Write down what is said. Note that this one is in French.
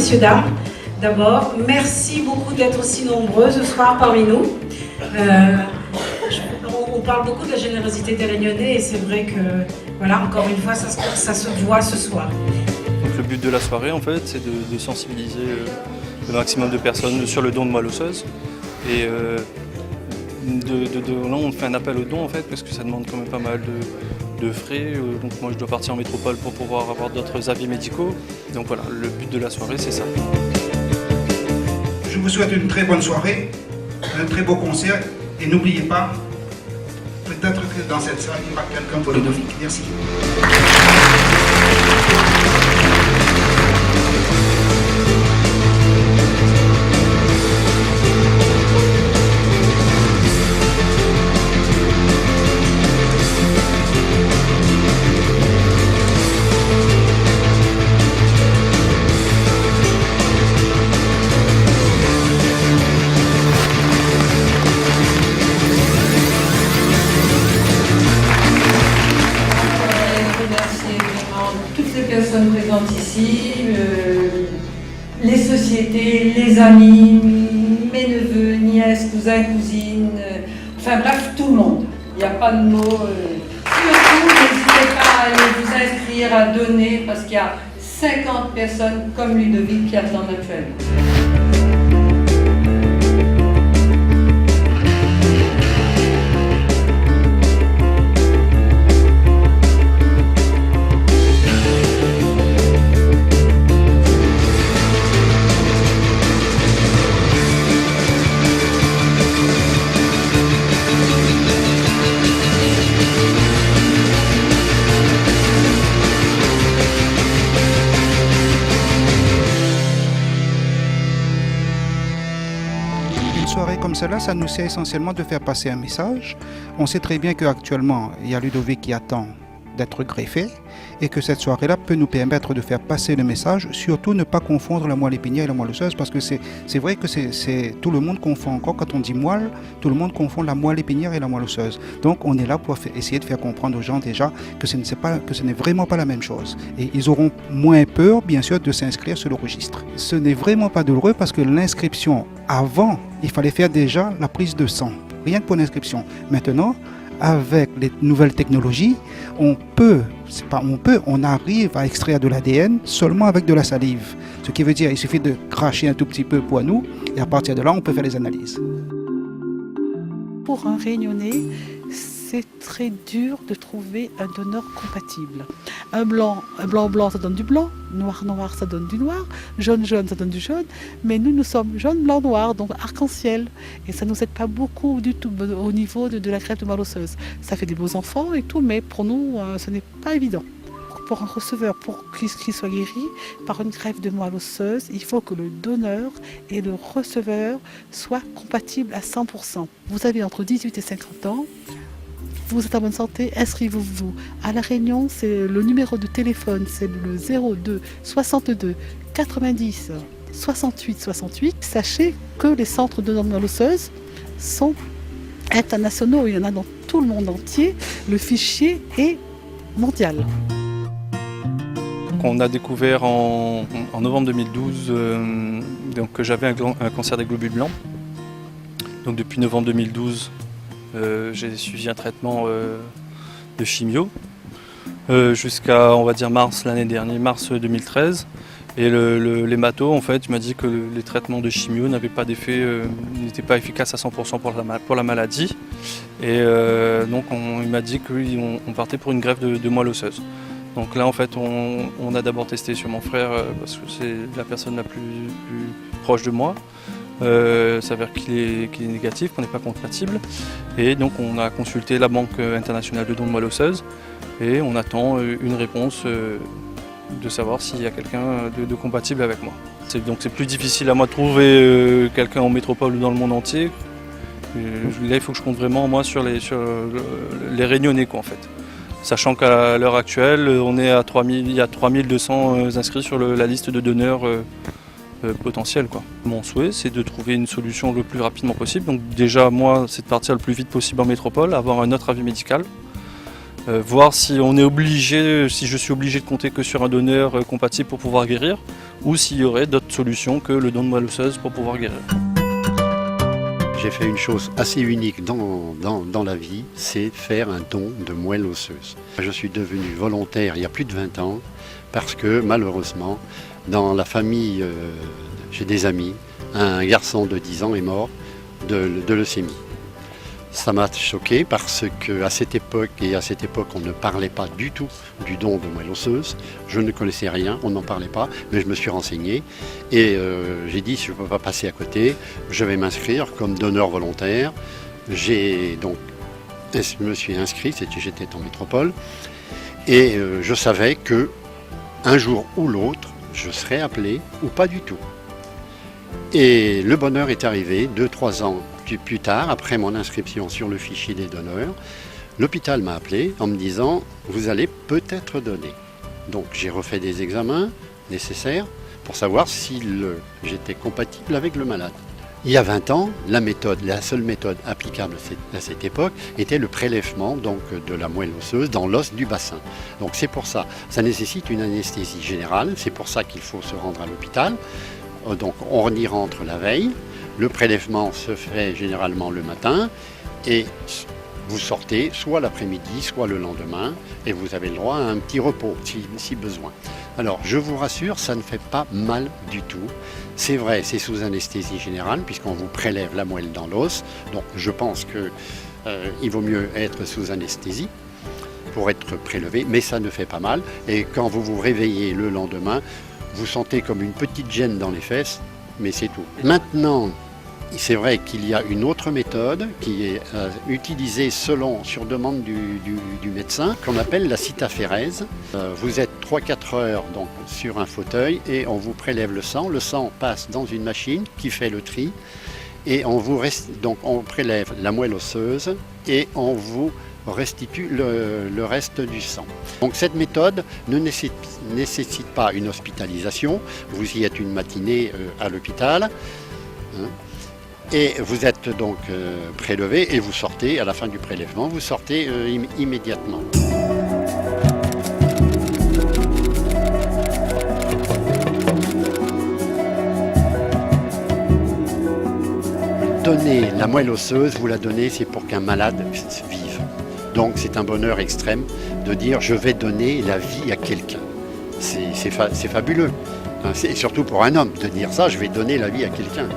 messieurs, dames. D'abord, merci beaucoup d'être aussi nombreux ce soir parmi nous. On parle beaucoup de la générosité des Réunionnais et c'est vrai que, voilà, encore une fois, ça se voit ce soir. Donc, le but de la soirée, en fait, c'est de sensibiliser le maximum de personnes sur le don de moelle osseuse. Et là, on fait un appel au don, en fait, parce que ça demande quand même pas mal de frais. Donc moi, je dois partir en métropole pour pouvoir avoir d'autres avis médicaux. Donc voilà, le but de la soirée, c'est ça. Je vous souhaite une très bonne soirée, un très beau concert. Et n'oubliez pas, peut-être que dans cette salle, il y aura quelqu'un pour Ludovic. Merci. Personnes présentes ici, les sociétés, les amis, mes neveux, nièces, cousins, cousines, enfin bref, tout le monde. Il n'y a pas de mots. Surtout, n'hésitez pas à aller vous inscrire, à donner, parce qu'il y a 50 personnes comme Ludovic qui attendent actuellement. Soirée comme celle-là, ça nous sert essentiellement de faire passer un message. On sait très bien qu'actuellement, il y a Ludovic qui attend d'être greffé et que cette soirée-là peut nous permettre de faire passer le message, surtout ne pas confondre la moelle épinière et la moelle osseuse, parce que c'est vrai que tout le monde confond encore, quand on dit moelle, tout le monde confond la moelle épinière et la moelle osseuse. Donc on est là pour essayer de faire comprendre aux gens déjà que ce n'est vraiment pas la même chose. Et ils auront moins peur, bien sûr, de s'inscrire sur le registre. Ce n'est vraiment pas douloureux parce que l'inscription, avant, il fallait faire déjà la prise de sang, rien que pour l'inscription. Maintenant, avec les nouvelles technologies, on arrive à extraire de l'ADN seulement avec de la salive. Ce qui veut dire qu'il suffit de cracher un tout petit peu pour nous et à partir de là, on peut faire les analyses. Pour un Réunionnais, c'est très dur de trouver un donneur compatible. Un blanc, ça donne du blanc, noir, ça donne du noir, jaune, ça donne du jaune, mais nous sommes jaune, blanc, noir, donc arc-en-ciel. Et ça ne nous aide pas beaucoup du tout au niveau de la greffe de moelle osseuse. Ça fait des beaux enfants et tout, mais pour nous, ce n'est pas évident. Pour un receveur, pour qu'il soit guéri par une greffe de moelle osseuse, il faut que le donneur et le receveur soient compatibles à 100%. Vous avez entre 18 et 50 ans, vous êtes en bonne santé, inscrivez-vous. À La Réunion, c'est le numéro de téléphone, c'est le 02 62 90 68 68. Sachez que les centres de moelle osseuse sont internationaux, il y en a dans tout le monde entier. Le fichier est mondial. On a découvert en novembre 2012 que j'avais un cancer des globules blancs. Donc depuis novembre 2012, j'ai suivi un traitement de chimio jusqu'à, on va dire, mars l'année dernière, mars 2013. Et l'hémato, en fait, m'a dit que les traitements de chimio n'avaient pas d'effet, n'étaient pas efficaces à 100% pour la maladie. Et donc il m'a dit qu'on partait pour une greffe de moelle osseuse. Donc là, en fait, on a d'abord testé sur mon frère parce que c'est la personne la plus proche de moi. Il s'avère qu'il est négatif, qu'on n'est pas compatible. Et donc on a consulté la Banque internationale de don de moelle osseuse et on attend une réponse de savoir s'il y a quelqu'un de compatible avec moi. Donc c'est plus difficile à moi de trouver quelqu'un en métropole ou dans le monde entier. Là, il faut que je compte vraiment moi sur les Réunionnais, quoi, en fait. Sachant qu'à l'heure actuelle, il y a 3200 inscrits sur la liste de donneurs potentiels, quoi. Mon souhait, c'est de trouver une solution le plus rapidement possible. Donc déjà, moi, c'est de partir le plus vite possible en métropole, avoir un autre avis médical, voir si je suis obligé de compter que sur un donneur compatible pour pouvoir guérir, ou s'il y aurait d'autres solutions que le don de moelle osseuse pour pouvoir guérir. J'ai fait une chose assez unique dans la vie, c'est faire un don de moelle osseuse. Je suis devenu volontaire il y a plus de 20 ans parce que malheureusement, dans la famille, j'ai des amis, un garçon de 10 ans est mort de leucémie. Ça m'a choqué parce qu'à cette époque, on ne parlait pas du tout du don de moelle osseuse. Je ne connaissais rien, on n'en parlait pas, mais je me suis renseigné et j'ai dit je ne peux pas passer à côté, je vais m'inscrire comme donneur volontaire. Je me suis inscrit, j'étais en métropole et je savais que un jour ou l'autre, je serais appelé ou pas du tout. Et le bonheur est arrivé 2-3 ans plus tard, après mon inscription sur le fichier des donneurs. L'hôpital m'a appelé en me disant « vous allez peut-être donner ». Donc j'ai refait des examens nécessaires pour savoir si j'étais compatible avec le malade. Il y a 20 ans, la seule méthode applicable à cette époque était le prélèvement donc, de la moelle osseuse dans l'os du bassin. Donc c'est pour ça, ça nécessite une anesthésie générale, c'est pour ça qu'il faut se rendre à l'hôpital. Donc on y rentre la veille. Le prélèvement se fait généralement le matin et vous sortez soit l'après-midi, soit le lendemain et vous avez le droit à un petit repos si besoin. Alors je vous rassure, ça ne fait pas mal du tout. C'est vrai, c'est sous anesthésie générale puisqu'on vous prélève la moelle dans l'os. Donc je pense qu'il vaut mieux être sous anesthésie pour être prélevé, mais ça ne fait pas mal. Et quand vous vous réveillez le lendemain, vous sentez comme une petite gêne dans les fesses, mais c'est tout. Maintenant, c'est vrai qu'il y a une autre méthode qui est utilisée sur demande du médecin, qu'on appelle la cytaphérèse. Vous êtes 3-4 heures donc, sur un fauteuil et on vous prélève le sang. Le sang passe dans une machine qui fait le tri et on prélève la moelle osseuse et on vous restitue le reste du sang. Donc cette méthode ne nécessite pas une hospitalisation. Vous y êtes une matinée à l'hôpital et vous êtes donc prélevé et vous sortez à la fin du prélèvement, vous sortez immédiatement. Donner la moelle osseuse, vous la donnez, c'est pour qu'un malade vive. Donc c'est un bonheur extrême de dire je vais donner la vie à quelqu'un. C'est fabuleux. C'est surtout pour un homme de dire ça, je vais donner la vie à quelqu'un.